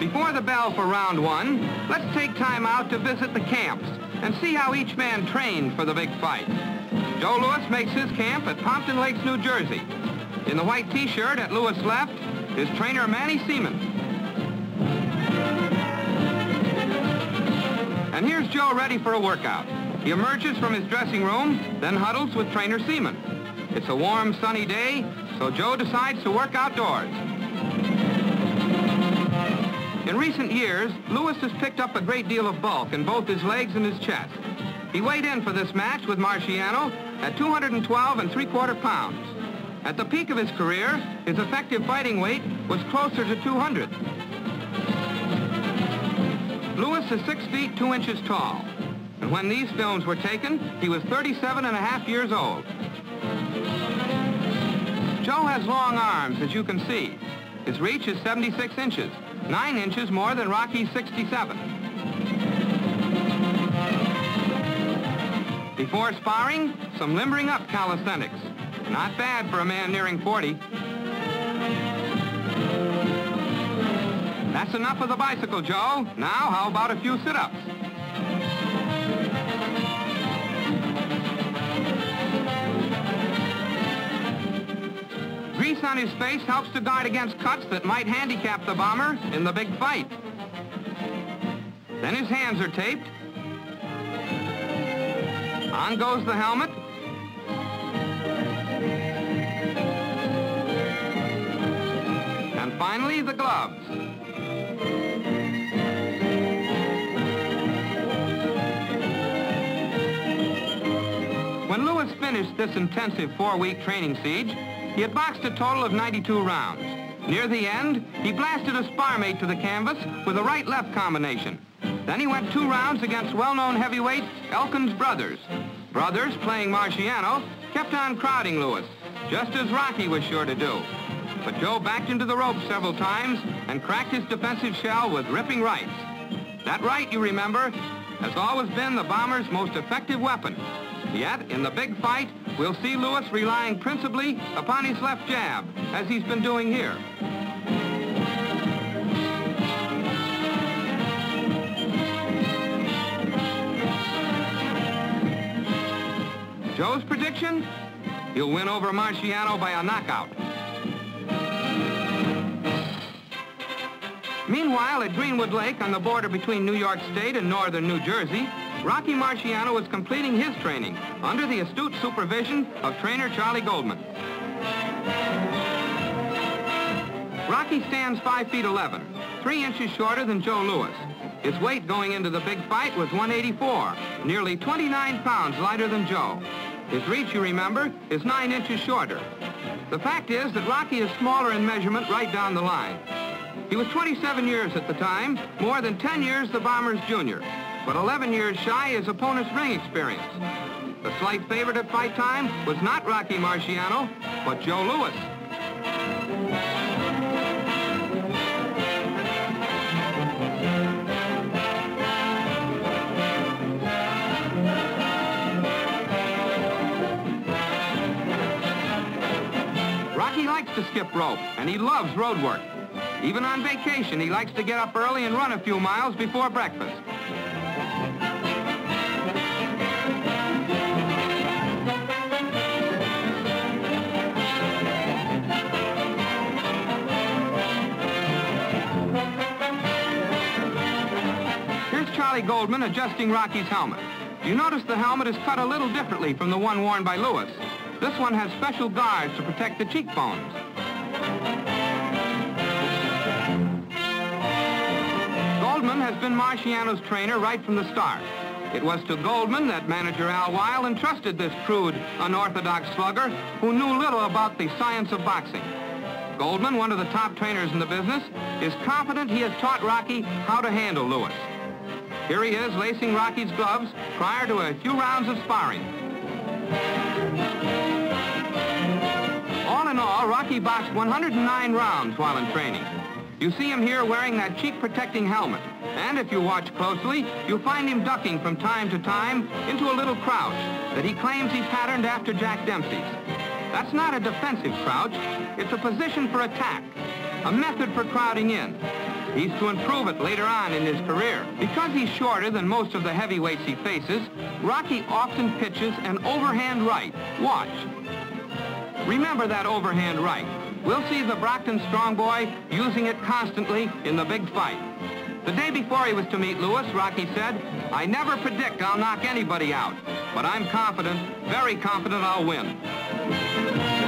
Before the bell for round one, let's take time out to visit the camps and see how each man trained for the big fight. Joe Louis makes his camp at Pompton Lakes, New Jersey. In the white T-shirt at Louis' left is trainer Manny Seaman. And here's Joe ready for a workout. He emerges from his dressing room, then huddles with trainer Seaman. It's a warm, sunny day, so Joe decides to work outdoors. In recent years, Louis has picked up a great deal of bulk in both his legs and his chest. He weighed in for this match with Marciano at 212 3/4 pounds. At the peak of his career, his effective fighting weight was closer to 200. Louis is 6 feet 2 inches tall, and when these films were taken, he was 37.5 years old. Joe has long arms, as you can see. His reach is 76 inches, 9 inches more than Rocky's 67. Before sparring, some limbering up calisthenics. Not bad for a man nearing 40. That's enough of the bicycle, Joe. Now, how about a few sit-ups? Grease on his face helps to guard against cuts that might handicap the bomber in the big fight. Then his hands are taped. On goes the helmet. And finally, the gloves. When Louis finished this intensive 4-week training siege, he had boxed a total of 92 rounds. Near the end, he blasted a spar mate to the canvas with a right-left combination. Then he went 2 rounds against well-known heavyweight Elkin's brothers. Brothers, playing Marciano, kept on crowding Louis, just as Rocky was sure to do. But Joe backed into the ropes several times and cracked his defensive shell with ripping rights. That right, you remember, has always been the bomber's most effective weapon. Yet, in the big fight, we'll see Louis relying principally upon his left jab, as he's been doing here. Joe's prediction? He'll win over Marciano by a knockout. Meanwhile, at Greenwood Lake, on the border between New York State and northern New Jersey, Rocky Marciano is completing his training under the astute supervision of trainer Charlie Goldman. Rocky stands 5 feet 11, 3 inches shorter than Joe Louis. His weight going into the big fight was 184, nearly 29 pounds lighter than Joe. His reach, you remember, is 9 inches shorter. The fact is that Rocky is smaller in measurement right down the line. He was 27 years at the time, more than 10 years the bomber's junior, but 11 years shy his opponent's ring experience. The slight favorite at fight time was not Rocky Marciano, but Joe Louis. Rocky likes to skip rope, and he loves road work. Even on vacation, he likes to get up early and run a few miles before breakfast. Here's Charlie Goldman adjusting Rocky's helmet. You notice the helmet is cut a little differently from the one worn by Louis. This one has special guards to protect the cheekbones. Goldman has been Marciano's trainer right from the start. It was to Goldman that manager Al Weil entrusted this crude, unorthodox slugger who knew little about the science of boxing. Goldman, one of the top trainers in the business, is confident he has taught Rocky how to handle Louis. Here he is lacing Rocky's gloves prior to a few rounds of sparring. All in all, Rocky boxed 109 rounds while in training. You see him here wearing that cheek-protecting helmet. And if you watch closely, you'll find him ducking from time to time into a little crouch that he claims he patterned after Jack Dempsey's. That's not a defensive crouch. It's a position for attack, a method for crowding in. He's to improve it later on in his career. Because he's shorter than most of the heavyweights he faces, Rocky often pitches an overhand right. Watch. Remember that overhand right. We'll see the Brockton strong boy using it constantly in the big fight. The day before he was to meet Louis, Rocky said, "I never predict I'll knock anybody out, but I'm confident, very confident I'll win."